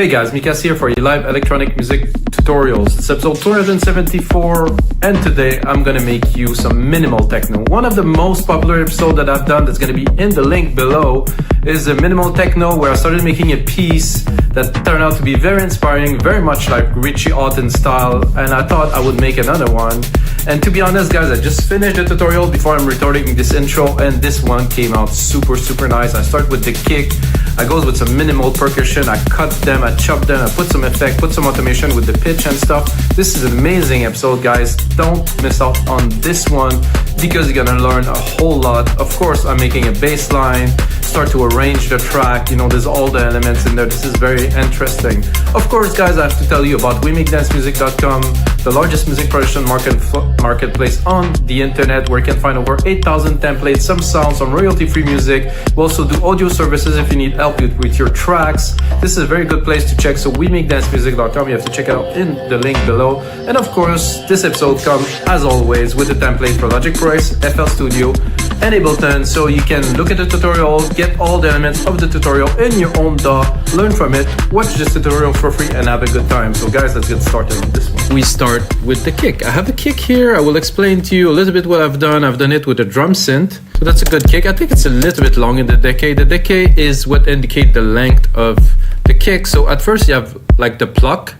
Hey guys, Mikas here for your live electronic music tutorials. It's episode 274 and today I'm gonna make you some minimal techno. One of the most popular episodes that I've done that's gonna be in the link below is a minimal techno where I started making a piece that turned out to be very inspiring, very much like Richie Hawtin style, and I thought I would make another one. And to be honest guys, I just finished the tutorial before I'm recording this intro and this one came out super nice. I start with the kick, I go with some minimal percussion, I cut them, I chop them, I put some effect, put some automation with the pitch and stuff. This is an amazing episode guys, don't miss out on this one because you're gonna learn a whole lot. Of course I'm making a bass line, start to arrange the track, you know, there's all the elements in there. This is very interesting. Of course guys, I have to tell you about rhythmicdancemusic.com, the largest music production marketplace on the internet where you can find over 8,000 templates, some sounds, some royalty-free music. We also do audio services if you need help with your tracks. This is a very good place to check, so rhythmicdancemusic.com, you have to check it out in the link below. And of course, this episode comes, as always, with a template for Logic Pro X, FL Studio, and Ableton, so you can look at the tutorial, get all the elements of the tutorial in your own DAW, learn from it, watch this tutorial for free, and have a good time. So guys, let's get started on this one. We start with the kick. I have a kick here. I will explain to you a little bit what I've done. I've done it with a drum synth. So that's a good kick. I think it's a little bit long in the decay. The decay is what indicates the length of the kick. So at first you have like the pluck,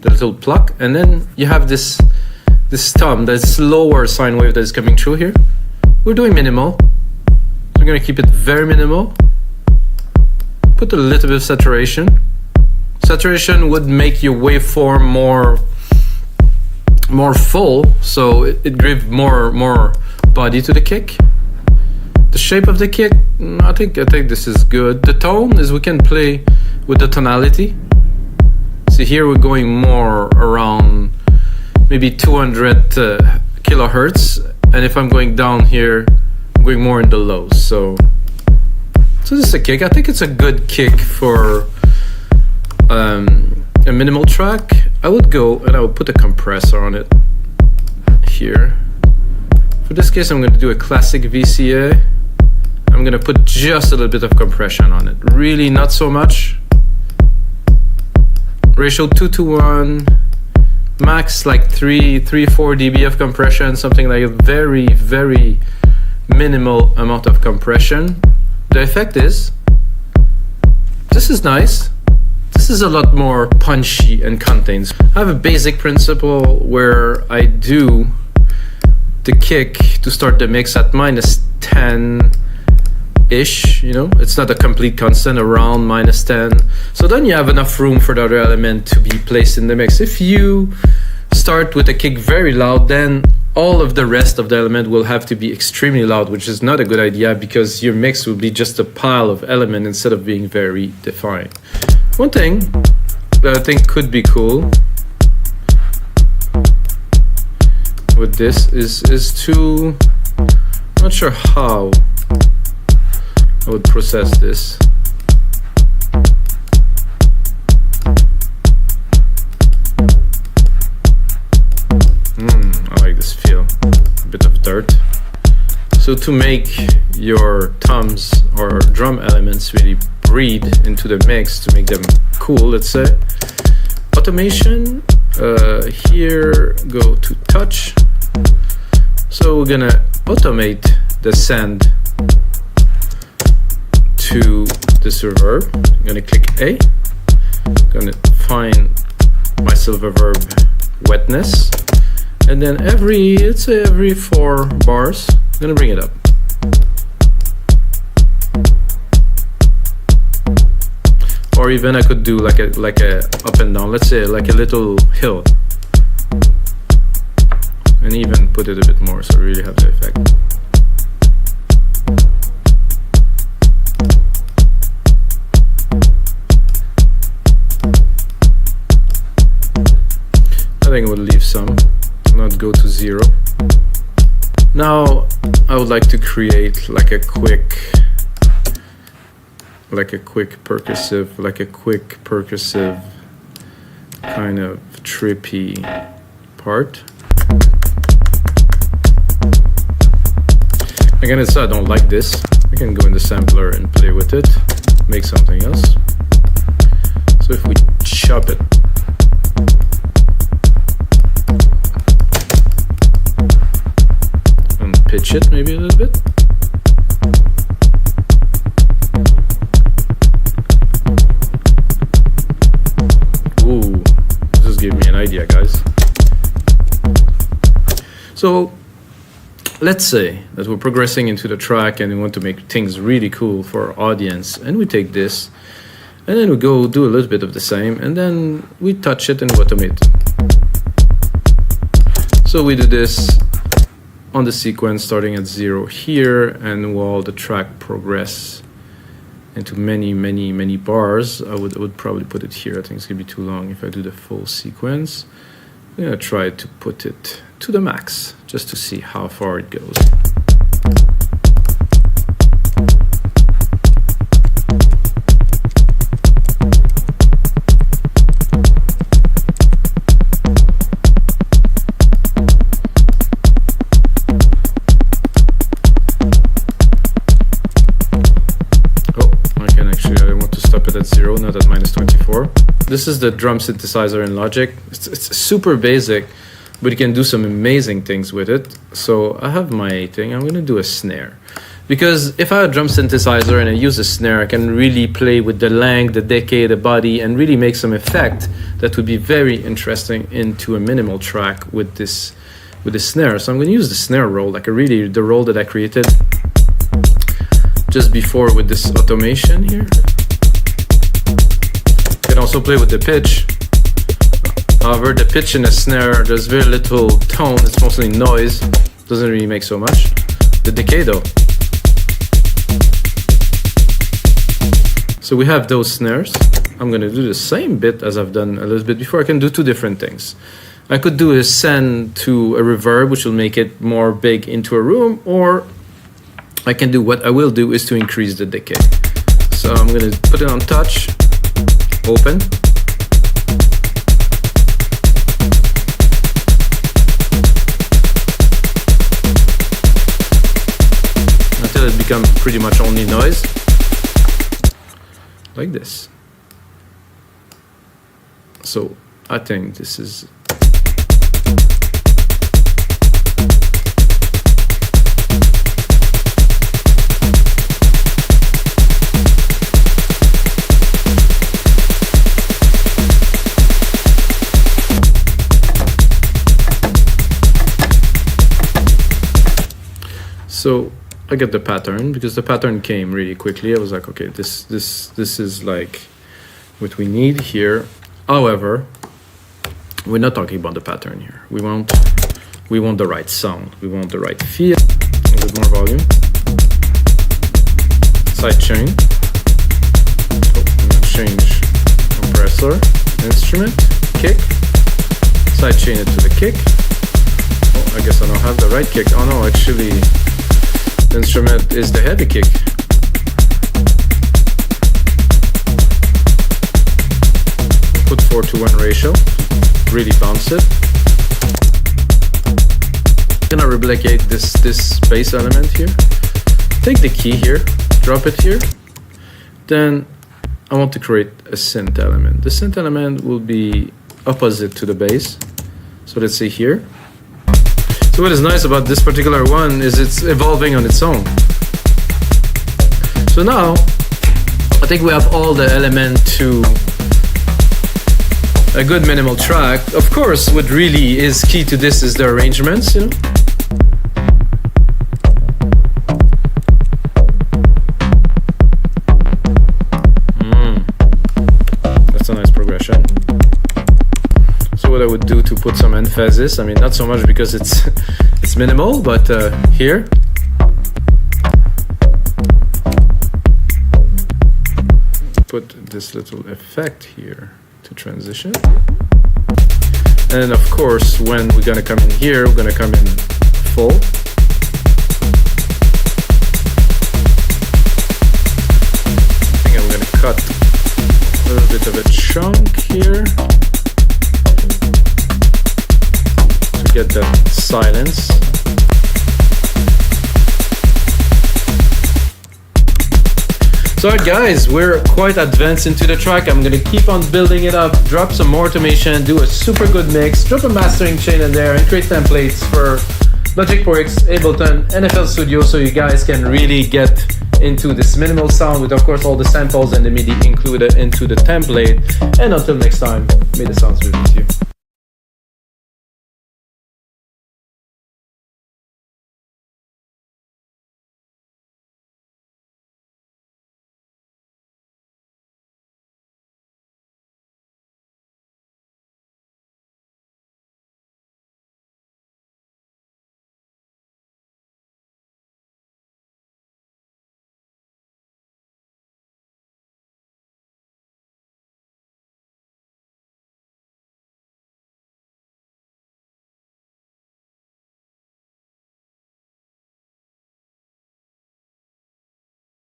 the little pluck, and then you have this thumb, this lower sine wave that is coming through here. We're doing minimal. We're gonna keep it very minimal. Put a little bit of saturation. Saturation would make your waveform more full, so it gives more body to the kick. The shape of the kick, I think this is good. The tone is we can play with the tonality. See here we're going more around maybe 200 kilohertz, and if I'm going down here, I'm going more in the lows. So this is a kick. I think it's a good kick for a minimal track. I would go and I would put a compressor on it here. For this case, I'm going to do a classic VCA. I'm going to put just a little bit of compression on it. Really not so much. Ratio 2:1. Max like 3-4 dB of compression, something like a very minimal amount of compression. The effect is, this is nice. This is a lot more punchy and contains. I have a basic principle where I do the kick to start the mix at -10-ish, you know, it's not a complete constant, around -10. So then you have enough room for the other element to be placed in the mix. If you start with a kick very loud, then all of the rest of the element will have to be extremely loud, which is not a good idea because your mix will be just a pile of elements instead of being very defined. One thing that I think could be cool with this is to, I'm not sure how I would process this. I like this feel, a bit of dirt. So to make your toms or drum elements really breathe into the mix, to make them cool, let's say, automation, here go to touch. So we're gonna automate the send to this reverb. I'm gonna click A, I'm gonna find my silver verb wetness, and then let's say every 4 bars, I'm gonna bring it up. Or even I could do like a up and down, let's say like a little hill, and even put it a bit more so really have the effect. I think I would leave some, not go to 0. Now I would like to create like a quick percussive kind of trippy part. Again, it's I don't like this. I can go in the sampler and play with it, make something else. So if we chop it, and pitch it maybe a little bit. Ooh, this gave me an idea, guys. So let's say that we're progressing into the track and we want to make things really cool for our audience, and we take this and then we go do a little bit of the same, and then we touch it and automate. So we do this on the sequence starting at 0 here, and while the track progress into many bars, I would probably put it here. I think it's gonna be too long if I do the full sequence. I'm gonna try to put it to the max just to see how far it goes. I want to stop it at 0, not at -24. This is the drum synthesizer in Logic. It's super basic, but you can do some amazing things with it. So I have my thing. I'm going to do a snare. Because if I have a drum synthesizer and I use a snare, I can really play with the length, the decay, the body, and really make some effect that would be very interesting into a minimal track with this snare. So I'm going to use the snare roll, like the roll that I created just before with this automation here. You can also play with the pitch. However, the pitch in a snare, there's very little tone, it's mostly noise, doesn't really make so much. The decay though. So we have those snares. I'm gonna do the same bit as I've done a little bit before. I can do two different things. I could do a send to a reverb, which will make it more big into a room, or I can do what I will do is to increase the decay. So I'm gonna put it on touch, open. Until it becomes pretty much only noise. Like this. So I think this is so I get the pattern because the pattern came really quickly. I was like, okay, this is like what we need here. However, we're not talking about the pattern here. We want the right sound. We want the right feel. A little bit more volume. Side chain. Oh, I'm gonna change compressor, instrument, kick. Side chain it to the kick. Oh, I guess I don't have the right kick. Oh no, actually. The instrument is the heavy kick. Put 4:1 ratio, really bounce it. I'm gonna replicate this bass element here. Take the key here, drop it here. Then I want to create a synth element. The synth element will be opposite to the bass. So let's say here. So what is nice about this particular one is it's evolving on its own. So now, I think we have all the element to a good minimal track. Of course, what really is key to this is the arrangements, you know. That's a nice progression. So what I would do to put some emphasis, I mean, not so much because it's minimal, but here. Put this little effect here to transition. And of course, when we're gonna come in here, we're gonna come in full. I think I'm gonna cut a little bit of a chunk here to get that silence. So So guys, we're quite advanced into the track. I'm gonna keep on building it up, drop some more automation, do a super good mix, drop a mastering chain in there, and create templates for Logic Pro X, Ableton, NFL Studio, so you guys can really get into this minimal sound with, of course, all the samples and the MIDI included into the template. And until next time, may the sounds be with you.